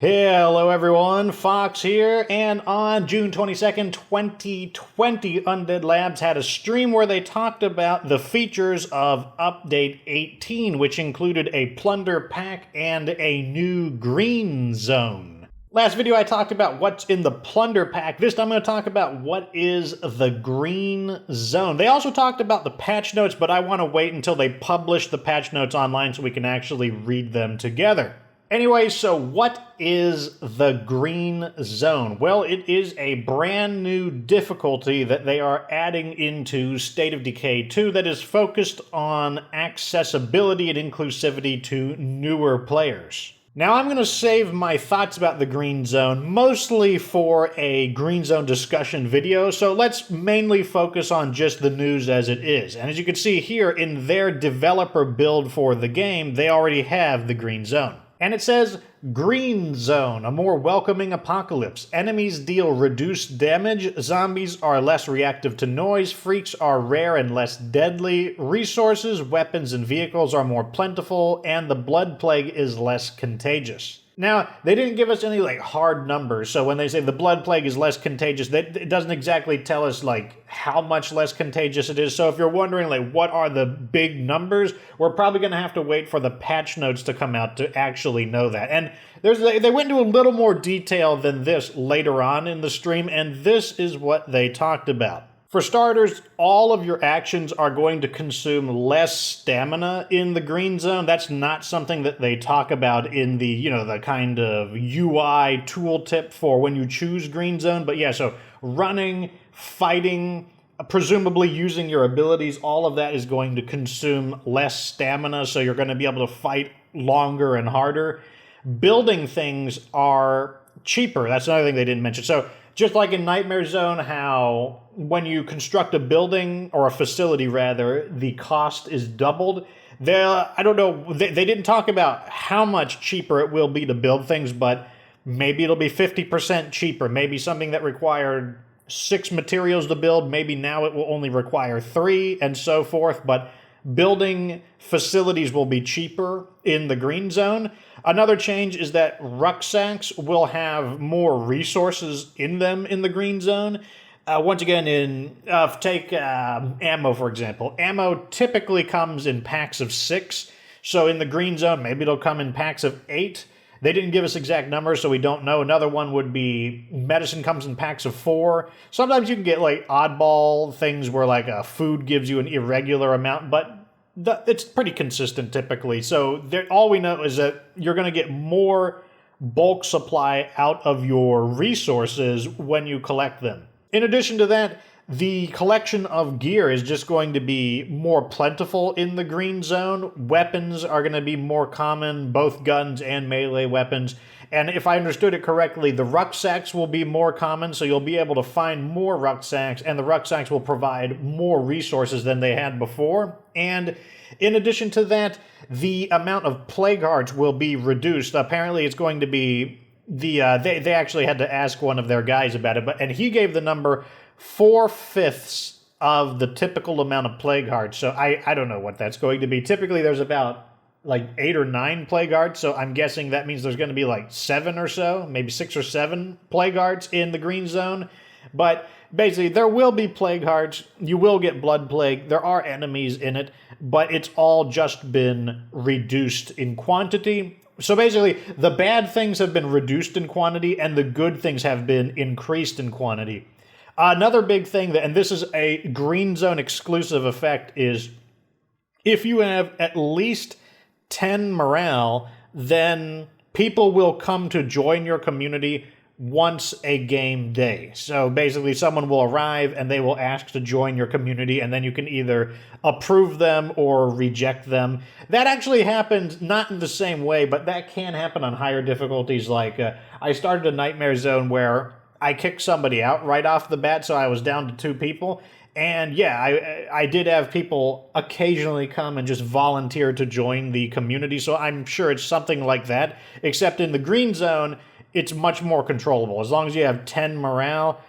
Hello everyone, Fox here, and on June 22nd, 2020, Undead Labs had a stream where they talked about the features of Update 18, which included a Plunder Pack and a new green zone. Last video I talked about what's in the Plunder Pack. This time I'm going to talk about what is the green zone. They also talked about the patch notes, but I want to wait until they publish the patch notes online so we can actually read them together. Anyway, so what is the green zone? Well, it is a brand new difficulty that they are adding into State of Decay 2 that is focused on accessibility and inclusivity to newer players. Now, I'm going to save my thoughts about the green zone mostly for a green zone discussion video, so let's mainly focus on just the news as it is. And as you can see here, in their developer build for the game, they already have the green zone. And it says, Green Zone, a more welcoming apocalypse. Enemies deal reduced damage, zombies are less reactive to noise, freaks are rare and less deadly, resources, weapons, and vehicles are more plentiful, and the blood plague is less contagious. Now, they didn't give us any hard numbers, so when they say the blood plague is less contagious, it doesn't exactly tell us how much less contagious it is. So if you're wondering what are the big numbers, we're probably going to have to wait for the patch notes to come out to actually know that. And they went into a little more detail than this later on in the stream, and this is what they talked about. For starters, all of your actions are going to consume less stamina in the green zone. That's not something that they talk about in the, the kind of UI tooltip for when you choose green zone. But yeah, so running, fighting, presumably using your abilities, all of that is going to consume less stamina, so you're going to be able to fight longer and harder. Building things are cheaper. That's another thing they didn't mention. So just like in Nightmare Zone, how when you construct a building, or a facility rather, the cost is doubled. I don't know, they didn't talk about how much cheaper it will be to build things, but maybe it'll be 50% cheaper. Maybe something that required 6 materials to build, maybe now it will only require 3, and so forth. But building facilities will be cheaper in the green zone. Another change is that rucksacks will have more resources in them in the green zone. Once again, take ammo, for example. Ammo typically comes in packs of 6. So in the green zone, maybe it'll come in packs of 8. They didn't give us exact numbers, so we don't know. Another one would be medicine comes in packs of 4. Sometimes you can get oddball things where food gives you an irregular amount, but it's pretty consistent typically. So all we know is that you're going to get more bulk supply out of your resources when you collect them. In addition to that, the collection of gear is just going to be more plentiful in the green zone. Weapons are going to be more common, both guns and melee weapons. And if I understood it correctly, the rucksacks will be more common, so you'll be able to find more rucksacks, and the rucksacks will provide more resources than they had before. And in addition to that, the amount of plague hearts will be reduced. Apparently it's going to be they actually had to ask one of their guys about it, and he gave the number 4/5 of the typical amount of plague hearts. So I don't know what that's going to be. Typically there's about 8 or 9 plague hearts, so I'm guessing that means there's going to be 7 or so, maybe 6 or 7 plague hearts in the green zone. But basically, there will be plague hearts, you will get blood plague, there are enemies in it, but it's all just been reduced in quantity. So basically, the bad things have been reduced in quantity, and the good things have been increased in quantity. Another big thing, and this is a green zone exclusive effect, is if you have at least 10 morale, then people will come to join your community once a game day. So basically someone will arrive and they will ask to join your community, and then you can either approve them or reject them. That actually happens not in the same way, but that can happen on higher difficulties. I started a Nightmare Zone where I kicked somebody out right off the bat, so I was down to 2 people. And yeah, I did have people occasionally come and just volunteer to join the community, so I'm sure it's something like that, except in the green zone, it's much more controllable. As long as you have 10 morale,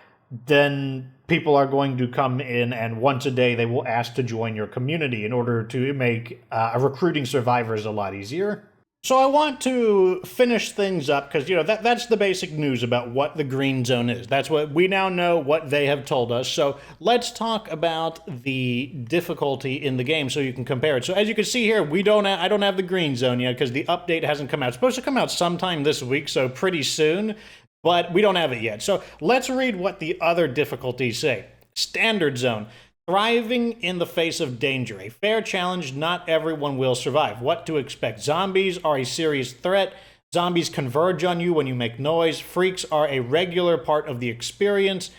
then people are going to come in, and once a day they will ask to join your community in order to make recruiting survivors a lot easier. So I want to finish things up because, that's the basic news about what the green zone is. That's what we now know, what they have told us. So let's talk about the difficulty in the game so you can compare it. So as you can see here, I don't have the green zone yet because the update hasn't come out. It's supposed to come out sometime this week, so pretty soon, but we don't have it yet. So let's read what the other difficulties say. Standard zone. Thriving in the face of danger. A fair challenge, not everyone will survive. What to expect? Zombies are a serious threat. Zombies converge on you when you make noise. Freaks are a regular part of the experience.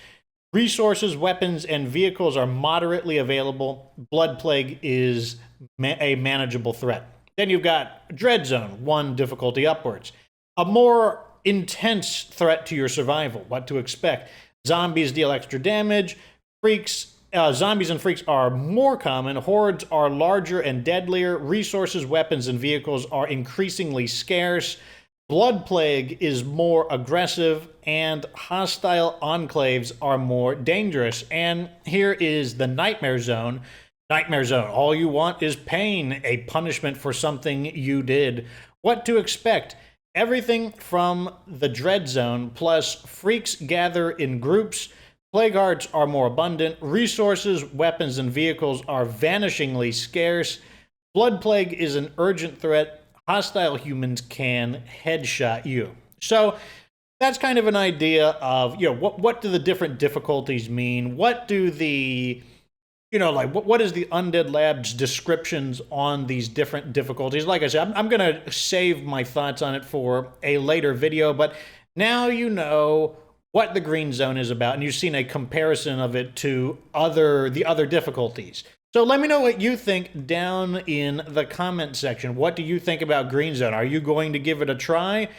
Resources, weapons, and vehicles are moderately available. Blood Plague is a manageable threat. Then you've got Dread Zone, 1 difficulty upwards. A more intense threat to your survival. What to expect? Zombies deal extra damage. Zombies and freaks are more common. Hordes are larger and deadlier. Resources, weapons, and vehicles are increasingly scarce. Blood Plague is more aggressive, and hostile enclaves are more dangerous. And here is the Nightmare Zone. Nightmare Zone. All you want is pain, a punishment for something you did. What to expect? Everything from the Dread Zone, plus freaks gather in groups. Plague hearts are more abundant. Resources, weapons, and vehicles are vanishingly scarce. Blood Plague is an urgent threat. Hostile humans can headshot you. So that's kind of an idea of, what do the different difficulties mean? What do the, what is the Undead Labs descriptions on these different difficulties? Like I said, I'm going to save my thoughts on it for a later video, but now you know what the green zone is about, and you've seen a comparison of it to the other difficulties. So let me know what you think down in the comment section. What do you think about green zone? Are you going to give it a try?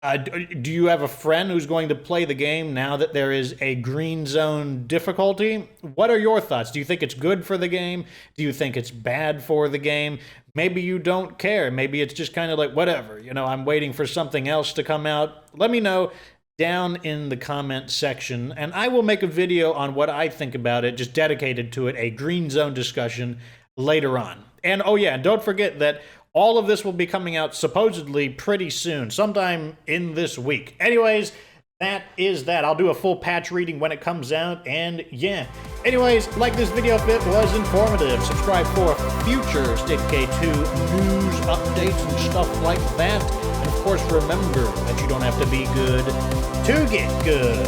Do you have a friend who's going to play the game now that there is a green zone difficulty? What are your thoughts? Do you think it's good for the game? Do you think it's bad for the game? Maybe you don't care. Maybe it's just kind of like, whatever. I'm waiting for something else to come out. Let me know down in the comment section, and I will make a video on what I think about it, just dedicated to it, a green zone discussion later on. And oh yeah, don't forget that all of this will be coming out supposedly pretty soon, sometime in this week. Anyways, that is that. I'll do a full patch reading when it comes out, and yeah. Anyways, like this video if it was informative. Subscribe for future State of Decay 2 news, updates, and stuff like that. And of course, remember that you don't have to be good to get good.